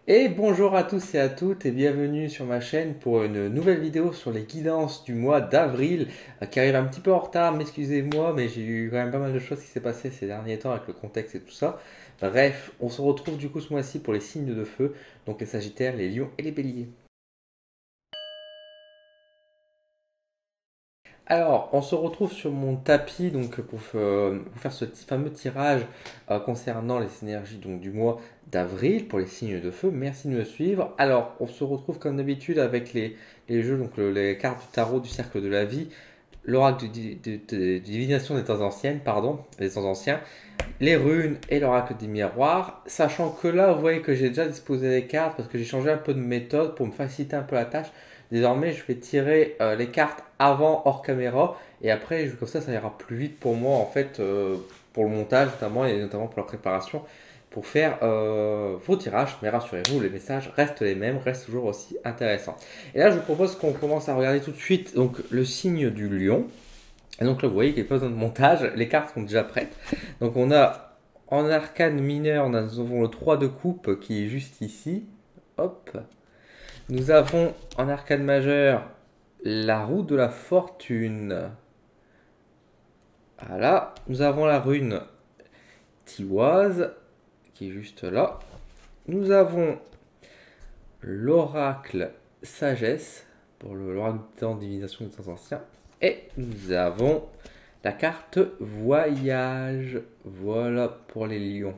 Et bonjour à tous et à toutes et bienvenue sur ma chaîne pour une nouvelle vidéo sur les guidances du mois d'avril qui arrive un petit peu en retard, m'excusez-moi, mais j'ai eu quand même pas mal de choses qui s'est passé ces derniers temps avec le contexte et tout ça. Bref, on se retrouve du coup ce mois-ci pour les signes de feu, donc les Sagittaires, les Lions et les Béliers. Alors, on se retrouve sur mon tapis donc pour faire ce fameux tirage concernant les énergies donc, du mois d'avril pour les signes de feu. Merci de me suivre. Alors, on se retrouve comme d'habitude avec les jeux, donc les cartes du tarot du cercle de la vie, l'oracle de divination des temps anciennes, pardon, des temps anciens, les runes et l'oracle des miroirs. Sachant que là, vous voyez que j'ai déjà disposé les cartes parce que j'ai changé un peu de méthode pour me faciliter un peu la tâche. Désormais, je vais tirer les cartes avant hors caméra et après, comme ça ira plus vite pour moi en fait, pour le montage notamment et notamment pour la préparation, pour faire vos tirages. Mais rassurez-vous, les messages restent les mêmes, restent toujours aussi intéressants. Et là, je vous propose qu'on commence à regarder tout de suite donc le signe du lion. Et donc là, vous voyez qu'il n'y a pas besoin de montage, les cartes sont déjà prêtes. Donc on a en arcane mineur, nous avons le 3 de coupe qui est juste ici. Hop. Nous avons en arcane majeur la roue de la fortune. Voilà. Nous avons la rune Tiwaz qui est juste là. Nous avons l'oracle sagesse pour l'oracle de divination des temps anciens. Et nous avons la carte voyage. Voilà pour les lions.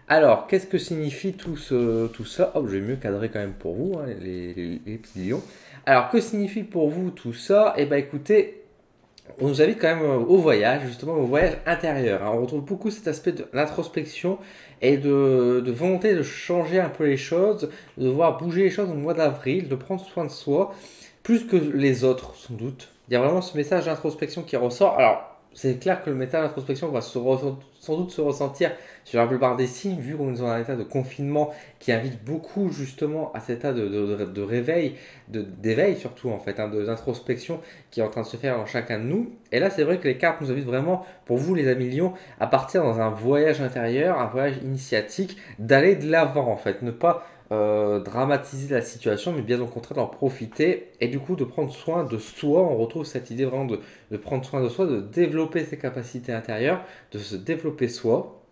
Alors, qu'est-ce que signifie tout ça? Hop, je vais mieux cadrer quand même pour vous, hein, les petits lions. Alors, que signifie pour vous tout ça? Eh bien, écoutez, on nous invite quand même au voyage, justement au voyage intérieur, hein. On retrouve beaucoup cet aspect d'introspection et de volonté de changer un peu les choses, de voir bouger les choses au mois d'avril, de prendre soin de soi, plus que les autres, sans doute. Il y a vraiment ce message d'introspection qui ressort. Alors, c'est clair que le message d'introspection va sans doute se ressentir sur la plupart des signes, vu qu'on est dans un état de confinement qui invite beaucoup justement à cet état de réveil, d'éveil surtout en fait, hein, d'introspection qui est en train de se faire dans chacun de nous. Et là, c'est vrai que les cartes nous invitent vraiment, pour vous les amis lions, à partir dans un voyage intérieur, un voyage initiatique, d'aller de l'avant en fait, ne pas dramatiser la situation, mais bien au contraire d'en profiter et du coup de prendre soin de soi. On retrouve cette idée vraiment de prendre soin de soi, de développer ses capacités intérieures, de se développer soi,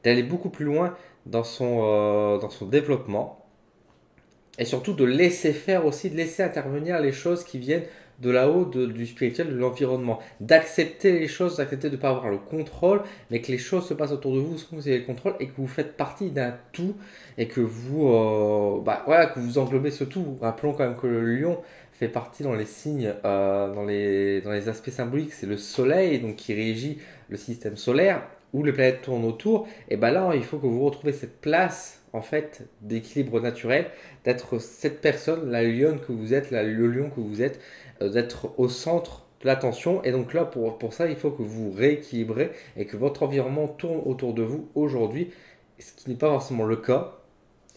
d'aller beaucoup plus loin dans son développement et surtout de laisser faire aussi, de laisser intervenir les choses qui viennent de là-haut, du spirituel, de l'environnement. D'accepter les choses, d'accepter de ne pas avoir le contrôle, mais que les choses se passent autour de vous sans que vous ayez le contrôle et que vous faites partie d'un tout et que vous, voilà, que vous englobez ce tout. Rappelons quand même que le lion fait partie dans les signes, dans les aspects symboliques, c'est le soleil donc qui régit le système solaire où les planètes tournent autour. Et ben là, il faut que vous retrouviez cette place en fait d'équilibre naturel, d'être cette personne, la lionne que vous êtes, le lion que vous êtes, d'être au centre de l'attention. Et donc là, pour ça, il faut que vous rééquilibrez et que votre environnement tourne autour de vous aujourd'hui, ce qui n'est pas forcément le cas.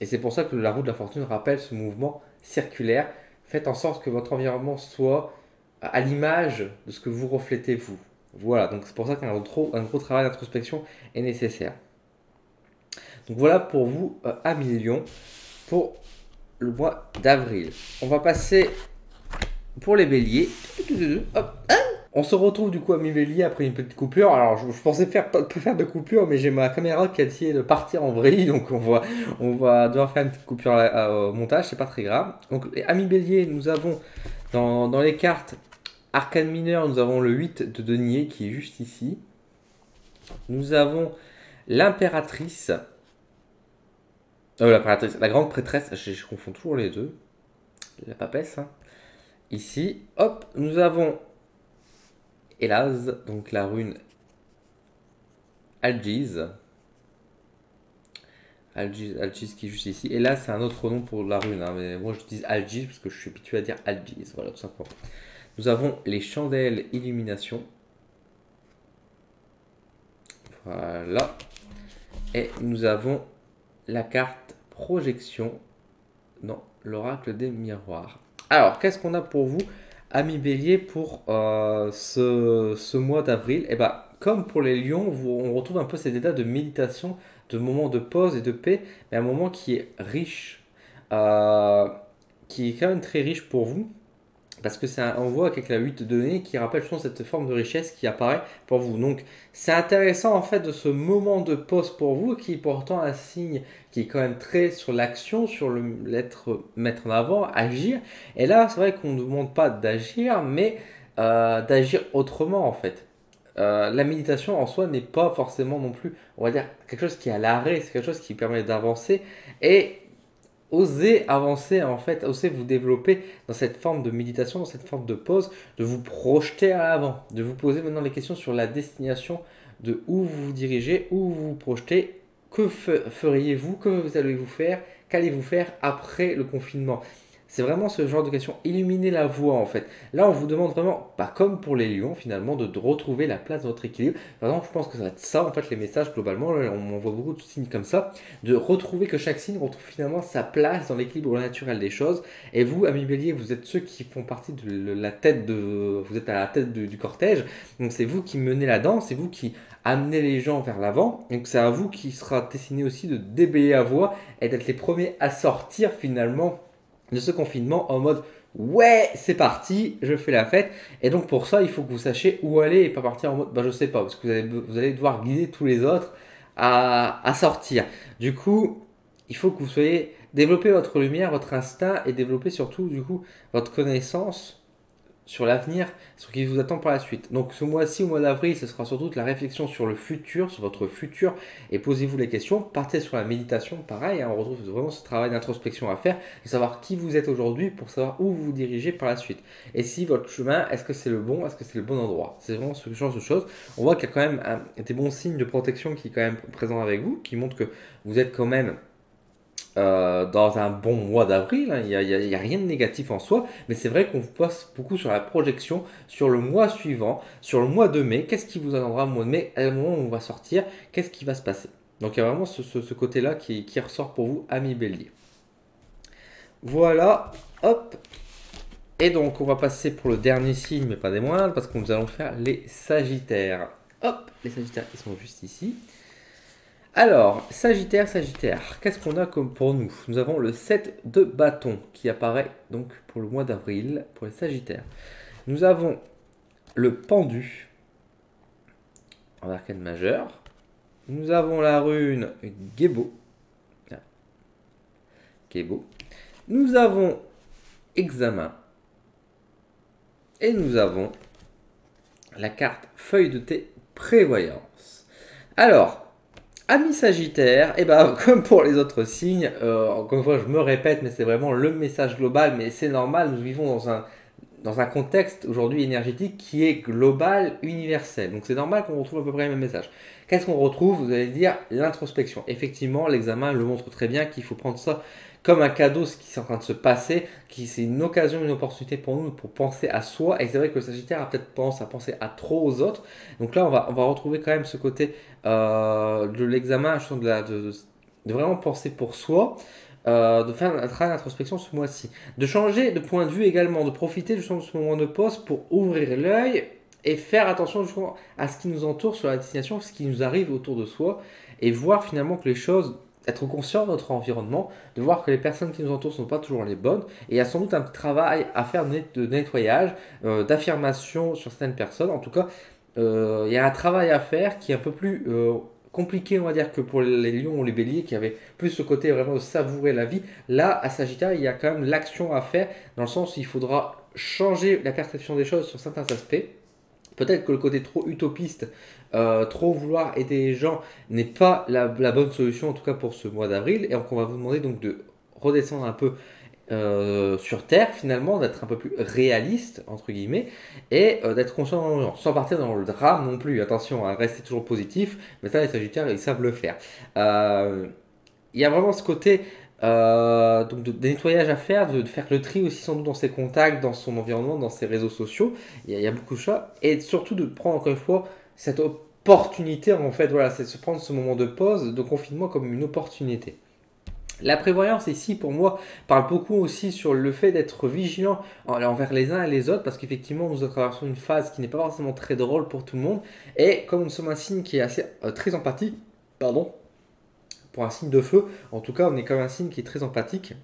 Et c'est pour ça que la roue de la fortune rappelle ce mouvement circulaire. Faites en sorte que votre environnement soit à l'image de ce que vous reflétez vous. Voilà, donc c'est pour ça qu'un gros travail d'introspection est nécessaire. Donc voilà pour vous, amis Lions, pour le mois d'avril. On va passer pour les béliers. Hop. On se retrouve du coup à mi-bélier après une petite coupure. Alors je pensais pas faire de coupure, mais j'ai ma caméra qui a essayé de partir en vrille, donc on va devoir faire une petite coupure au montage, c'est pas très grave. Donc à mi-bélier, nous avons dans les cartes arcane mineur, nous avons le 8 de denier qui est juste ici. Nous avons l'impératrice. L'impératrice, la grande prêtresse, je confonds toujours les deux. La papesse, hein. Ici, hop, nous avons Elaz, donc la rune Algiz. Algiz qui est juste ici. Et là, c'est un autre nom pour la rune, hein, mais moi je dis Algiz parce que je suis habitué à dire Algiz, voilà, tout simplement. Nous avons les chandelles illumination. Voilà. Et nous avons la carte projection dans l'oracle des miroirs. Alors, qu'est-ce qu'on a pour vous, amis bélier, pour ce mois d'avril? Et bah, comme pour les lions, on retrouve un peu cet état de méditation, de moment de pause et de paix, mais un moment qui est riche, euh, qui est quand même très riche pour vous. Parce que on voit avec la 8 de données qui rappelle justement cette forme de richesse qui apparaît pour vous. Donc c'est intéressant en fait de ce moment de pause pour vous qui est pourtant un signe qui est quand même très sur l'action, sur l'être mettre en avant, agir. Et là c'est vrai qu'on ne demande pas d'agir, mais d'agir autrement en fait. La méditation en soi n'est pas forcément non plus, on va dire, quelque chose qui est à l'arrêt, c'est quelque chose qui permet d'avancer. Et osez avancer en fait, osez vous développer dans cette forme de méditation, dans cette forme de pause, de vous projeter à l'avant, de vous poser maintenant les questions sur la destination, de où vous vous dirigez, où vous vous projetez, que feriez-vous, que vous allez-vous faire, qu'allez-vous faire après le confinement. C'est vraiment ce genre de questions. Illuminer la voie en fait. Là, on vous demande vraiment, pas comme pour les lions finalement, de retrouver la place de votre équilibre. Par exemple, je pense que ça va être ça en fait les messages globalement. Là, on voit beaucoup de signes comme ça. De retrouver que chaque signe retrouve finalement sa place dans l'équilibre naturel des choses. Et vous, amis bélier, vous êtes ceux qui font partie de la tête de. Vous êtes à la tête du cortège. Donc c'est vous qui menez la danse, c'est vous qui amenez les gens vers l'avant. Donc c'est à vous qui sera destiné aussi de déblayer la voie et d'être les premiers à sortir finalement de ce confinement en mode ouais c'est parti, je fais la fête. Et donc pour ça il faut que vous sachiez où aller et pas partir en mode bah je sais pas, parce que vous allez devoir guider tous les autres à sortir. Du coup il faut que vous soyez développer votre lumière, votre instinct et développer surtout du coup votre connaissance sur l'avenir, sur ce qui vous attend par la suite. Donc ce mois-ci, au mois d'avril, ce sera surtout de la réflexion sur le futur, sur votre futur, et posez-vous les questions. Partez sur la méditation, pareil, hein, on retrouve vraiment ce travail d'introspection à faire, et savoir qui vous êtes aujourd'hui pour savoir où vous vous dirigez par la suite. Et si votre chemin, est-ce que c'est le bon, est-ce que c'est le bon endroit? C'est vraiment ce genre de choses. On voit qu'il y a quand même des bons signes de protection qui est quand même présent avec vous, qui montrent que vous êtes quand même dans un bon mois d'avril, hein. Il y a rien de négatif en soi, mais c'est vrai qu'on vous passe beaucoup sur la projection, sur le mois suivant, sur le mois de mai. Qu'est-ce qui vous attendra au mois de mai? À un moment où on va sortir, qu'est-ce qui va se passer? Donc il y a vraiment ce côté-là qui ressort pour vous, amis bélier. Voilà, hop. Et donc on va passer pour le dernier signe, mais pas des moindres, parce que nous allons faire les sagittaires. Hop, les sagittaires, ils sont juste ici. Alors, Sagittaire, qu'est-ce qu'on a comme pour nous? Nous avons le 7 de bâton qui apparaît donc pour le mois d'avril pour les Sagittaires. Nous avons le pendu en arcane majeur. Nous avons la rune Gébo. Gébo. Nous avons examen. Et nous avons la carte feuille de thé prévoyance. Alors, amis Sagittaire, et ben comme pour les autres signes, encore une fois je me répète, mais c'est vraiment le message global, mais c'est normal, nous vivons dans un contexte aujourd'hui énergétique qui est global, universel. Donc c'est normal qu'on retrouve à peu près le même message. Qu'est-ce qu'on retrouve? Vous allez dire l'introspection. Effectivement, l'examen le montre très bien qu'il faut prendre ça comme un cadeau, ce qui est en train de se passer, qui c'est une occasion, une opportunité pour nous pour penser à soi. Et c'est vrai que le Sagittaire a peut-être tendance à penser à trop aux autres. Donc là, on va retrouver quand même ce côté de l'examen, de vraiment penser pour soi. De faire un travail d'introspection ce mois-ci. De changer de point de vue également, de profiter justement de ce moment de pause pour ouvrir l'œil et faire attention justement à ce qui nous entoure sur la destination, ce qui nous arrive autour de soi et voir finalement que les choses, être conscient de notre environnement, de voir que les personnes qui nous entourent ne sont pas toujours les bonnes et il y a sans doute un petit travail à faire de nettoyage, d'affirmation sur certaines personnes. En tout cas, il y a un travail à faire qui est un peu plus compliqué, on va dire, que pour les lions ou les béliers qui avaient plus ce côté vraiment de savourer la vie. Là, à Sagittaire, il y a quand même l'action à faire dans le sens où il faudra changer la perception des choses sur certains aspects. Peut-être que le côté trop utopiste, trop vouloir aider les gens n'est pas la bonne solution, en tout cas pour ce mois d'avril. Et donc, on va vous demander donc de redescendre un peu sur Terre finalement, d'être un peu plus réaliste entre guillemets et d'être conscient sans partir dans le drame non plus, attention à rester toujours positif, mais ça les Sagittaires ils savent le faire. Il y a vraiment ce côté donc de nettoyage à faire, de faire le tri aussi sans doute dans ses contacts, dans son environnement, dans ses réseaux sociaux, il y a beaucoup de choses et surtout de prendre encore une fois cette opportunité en fait, voilà, c'est de se prendre ce moment de pause, de confinement comme une opportunité. La prévoyance ici, pour moi, parle beaucoup aussi sur le fait d'être vigilant envers les uns et les autres, parce qu'effectivement, nous traversons une phase qui n'est pas forcément très drôle pour tout le monde, et comme nous sommes un signe qui est assez très empathique, pardon, pour un signe de feu, en tout cas, on est comme un signe qui est très empathique.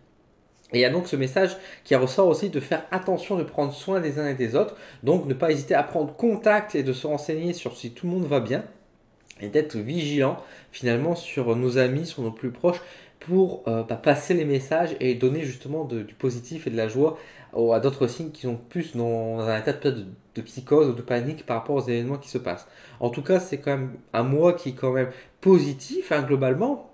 Et il y a donc ce message qui ressort aussi de faire attention de prendre soin des uns et des autres, donc ne pas hésiter à prendre contact et de se renseigner sur si tout le monde va bien, et d'être vigilant finalement sur nos amis, sur nos plus proches, pour passer les messages et donner justement du positif et de la joie à d'autres signes qui sont plus dans un état peut-être de psychose ou de panique par rapport aux événements qui se passent. En tout cas, c'est quand même un mois qui est quand même positif, hein, globalement.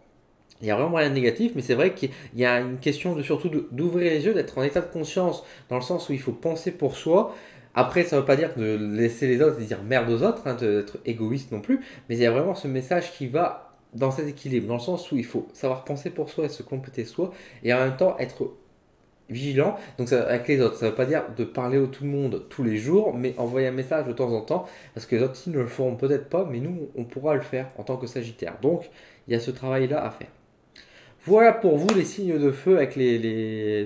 Il y a vraiment rien de négatif, mais c'est vrai qu'il y a une question de surtout d'ouvrir les yeux, d'être en état de conscience, dans le sens où il faut penser pour soi. Après, ça ne veut pas dire de laisser les autres et dire merde aux autres, hein, d'être égoïste non plus, mais il y a vraiment ce message qui va dans cet équilibre, dans le sens où il faut savoir penser pour soi et se compléter soi, et en même temps être vigilant, donc avec les autres. Ça ne veut pas dire de parler à tout le monde tous les jours, mais envoyer un message de temps en temps, parce que les autres ne le feront peut-être pas, mais nous, on pourra le faire en tant que Sagittaire. Donc, il y a ce travail-là à faire. Voilà pour vous les signes de feu avec les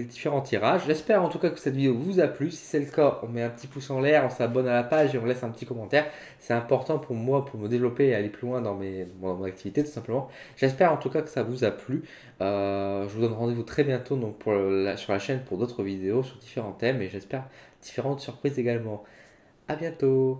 différents tirages. J'espère en tout cas que cette vidéo vous a plu. Si c'est le cas, on met un petit pouce en l'air, on s'abonne à la page et on laisse un petit commentaire. C'est important pour moi, pour me développer et aller plus loin dans mon activité tout simplement. J'espère en tout cas que ça vous a plu. Je vous donne rendez-vous très bientôt donc sur la chaîne pour d'autres vidéos sur différents thèmes et j'espère différentes surprises également. À bientôt.